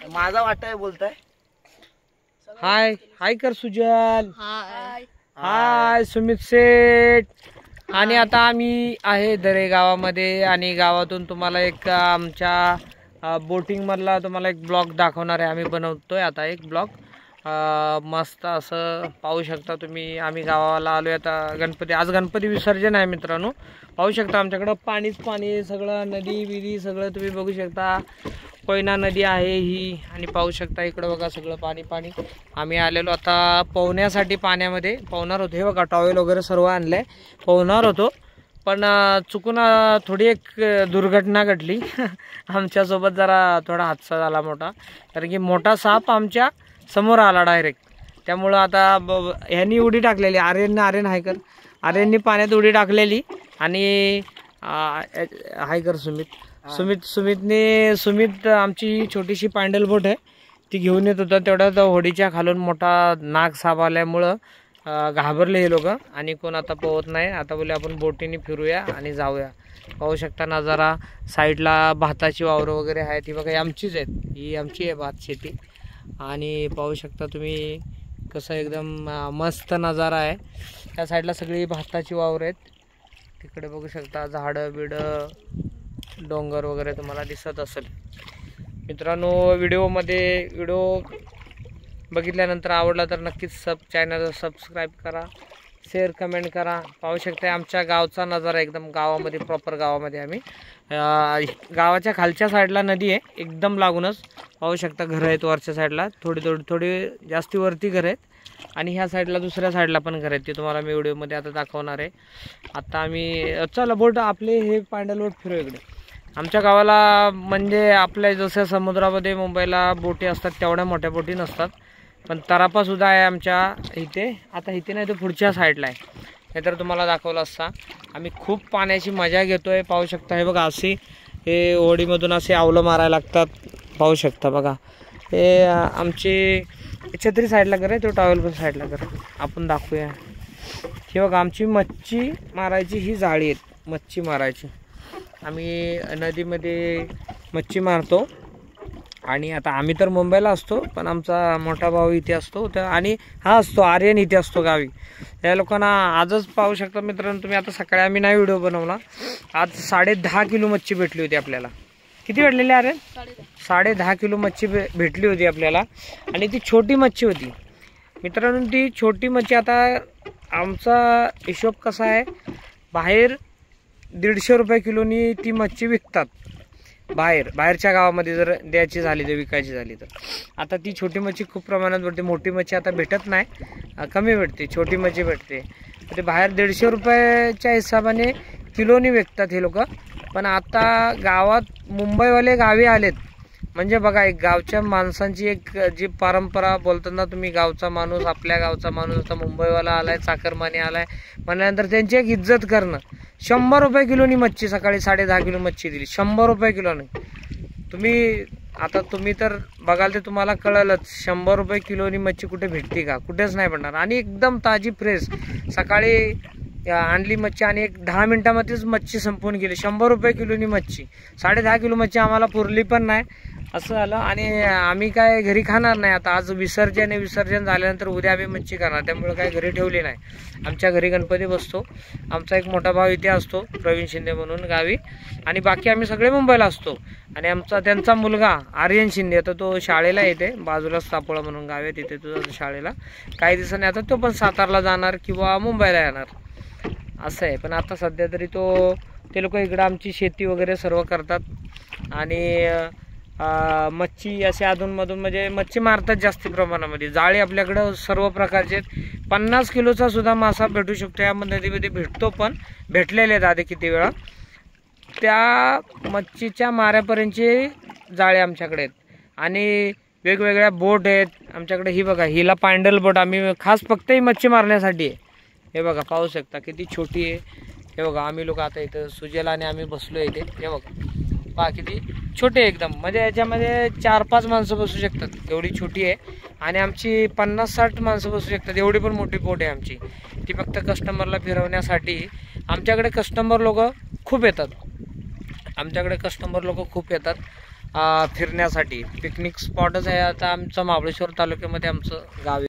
माझा वाटाय बोलताय। हाय हाय कर सुजल। हाय हाय सुमित शेठ। आणि आता आम्ही आहे दरे गावामध्ये आणि गावातून तुम्हाला एक आमच्या बोटिंग मधला तुम्हाला एक ब्लॉग दाखवणार आहे। आम्ही बनवतोय आता एक ब्लॉग मस्त असं पाहू शकता तुम्ही। आम्ही गावाला आलोय आता गणपती, आज गणपती विसर्जन आहे मित्रांनो। पाहू शकता आमच्याकडे पाणीच पाणी, सगळं नदी बिदी सगळं तुम्ही बघू शकता। कोयना नदी आहे ही आणि पाहू शकता इकडे बघा सगळं पाणी पाणी। आम्ही आलेलो आता पोहण्यासाठी पाण्यामध्ये पोहणार होतो। हे बघा टॉवेल वगैरे सर्व आणलंय, पोहणार होतो पण चुकून थोडी एक दुर्घटना घडली आमच्यासोबत जरा थोडा हादसा झाला मोठा, कारण की मोठा साप आमच्या समोर आला डायरेक्ट। त्यामुळं आता ह्यांनी उडी टाकलेली, आर्यन हायकर आर्यननी पाण्यात उडी टाकलेली आणि हायकर सुमित आमची छोटीशी पॅन्डल बोट आहे ती घेऊन येत होता। तेवढ्यात होडीच्या खालून मोठा नाग साप आल्यामुळं घाबरले हे लोक आणि कोण आता पोहत नाही। आता बोले आपण बोटीने फिरूया आणि जाऊया। पाहू शकता नजारा, साईडला भाताची वावरं वगैरे आहेत, ही बघा आमचीच आहेत, ही आमची आहे भात शेती। आणि पाहू शकता तुम्ही कसं एकदम मस्त नजारा आहे। त्या साईडला सगळी भाताची वावरं आहेत, तिकडे बघू शकता झाडं बिडं डोंगर वगैरे तुम्हाला दिसत असेल। मित्रांनो व्हिडिओ बघितल्यानंतर आवडला तर नक्कीच चॅनलला सबस्क्राईब करा, शेअर कमेंट करा। पाहू शकता आमच्या गावचा नजारा एकदम गावामध्ये, प्रॉपर गावामध्ये आम्ही गावाच्या खालच्या साईडला नदी आहे एकदम लागूनच। पाहू शकता घरं आहेत वरच्या साईडला, थोडी जास्ती वरती घरं आहेत आणि ह्या साईडला दुसऱ्या साईडला पण घर आहेत, ते तुम्हाला मी व्हिडिओमध्ये आता दाखवणार आहे। आता आम्ही चला बोट आपले हे पॅन्डल बोट फिरू इकडे। आमच्या गावाला म्हणजे आपल्या जसं समुद्रामध्ये मुंबईला बोटी असतात तेवढ्या मोठ्या बोटी नसतात, पण तरापा सुद्धा आहे आमच्या इथे। आता इथे नाही तर पुढच्या साईडला आहे, नाहीतर तुम्हाला दाखवलं असता। आम्ही खूप पाण्याची मजा घेतोय। पाहू शकता हे बघा असे हे होडीमधून असे आवलं मारायला लागतात, पाहू शकता बघा। हे आमची छत्री साईडला घर आहे, तो टॉवेल पण साईडला घर आहे, आपण दाखवूया। हे बघा आमची मच्छी मारायची ही जाळी आहेत, मच्छी मारायची। आम्ही नदीमध्ये मच्छी मारतो आणि आता आम्ही तर मुंबईला असतो पण आमचा मोठा भाऊ इथे असतो आणि हा असतो आर्यन इथे असतो गावी। या लोकांना आजच पाहू शकता मित्रांनो तुम्ही। आता सकाळी आम्ही नाही व्हिडिओ बनवला, आज 10.5 किलो मच्छी भेटली होती आपल्याला। किती भेटलेली आर्यन? 10.5 किलो मच्छी भेटली होती आपल्याला आणि ती छोटी मच्छी होती मित्रांनो। ती छोटी मच्छी, आता आमचा हिशोब कसा आहे, बाहेर 150 रुपये किलोनी ती मच्छी विकतात बाहेरच्या गावामध्ये जर द्यायची झाली तर, विकायची झाली तर। आता ती छोटी मच्छी खूप प्रमाणात भेटते, मोठी मच्छी आता भेटत नाही, कमी भेटते, छोटी मच्छी भेटते। ते बाहेर 150 रुपयाच्या हिशोबाने किलोनी विकतात हे लोक। पण आता गावात मुंबईवाले गावी आलेत म्हणजे बघा, एक गावच्या माणसांची एक जी परंपरा बोलतात ना तुम्ही, गावचा माणूस आपल्या गावचा माणूस आता मुंबईवाला आलाय, चाकरमानी आलाय म्हणल्यानंतर त्यांची एक इज्जत करणं। 100 रुपये किलोनी मच्छी, सकाळी 10.5 किलो मच्छी दिली 100 रुपये किलोने। तुम्ही तर बघाल ते तुम्हाला कळलंच 100 रुपये किलोनी मच्छी कुठे भेटते का? कुठेच नाही भेटणार। आणि एकदम ताजी फ्रेश सकाळी आणली मच्छी आणि एक 10 मिनिटामध्येच मच्छी संपून गेली। 100 रुपये किलोनी मच्छी, 10.5 किलो मच्छी आम्हाला पुरली पण नाही असं झालं। आणि आम्ही काय घरी खाणार नाही, आता आज विसर्जन झाल्यानंतर उद्या आम्ही मच्छी खाणार, त्यामुळे काय घरी ठेवली नाही। आमच्या घरी गणपती बसतो, आमचा एक मोठा भाऊ इथे असतो प्रवीण शिंदे म्हणून गावी, आणि बाकी आम्ही सगळे मुंबईला असतो। आणि त्यांचा मुलगा आर्यन शिंदे आता तो शाळेला येते, बाजूला सापोळा म्हणून गाव आहे तिथे तो शाळेला। काही दिवसांनी आता तो पण सातारला जाणार किंवा मुंबईला येणार असं आहे। पण आता सध्या तरी ते लोक इकडं आमची शेती वगैरे सर्व करतात आणि मच्छी असे अधूनमधून म्हणजे मच्छी मारतात जास्ती प्रमाणामध्ये। जाळी आपल्याकडं सर्व प्रकारचे 50 किलोचा सुद्धा मासा भेटू शकतो या नदीमध्ये, भेटतो पण भेटलेले आहेत आधी किती वेळा। त्या मच्छीच्या माऱ्यापर्यंतची जाळे आमच्याकडे आहेत आणि वेगवेगळ्या बोट आहेत आमच्याकडे। ही बघा, हिला पॅन्डल बोट आम्ही खास फक्त ही मच्छी मारण्यासाठी आहे। हे बघा पाहू शकता किती छोटी आहे। हे बघा आम्ही लोक आता इथं सुजेला आणि आम्ही बसलो इथे, हे बघा पहा किती छोटे एकदम, म्हणजे याच्यामध्ये 4-5 माणसं बसू शकतात एवढी छोटी आहे। आणि आमची 50-60 माणसं बसू शकतात एवढी पण मोठी बोट आहे आमची। ती फक्त कस्टमरला फिरवण्यासाठी। आमच्याकडे कस्टमर लोक खूप येतात, फिरण्यासाठी पिकनिक स्पॉटच आहे. आता आमचं महाबळेश्वर तालुक्यामध्ये आमचं गाव आहे.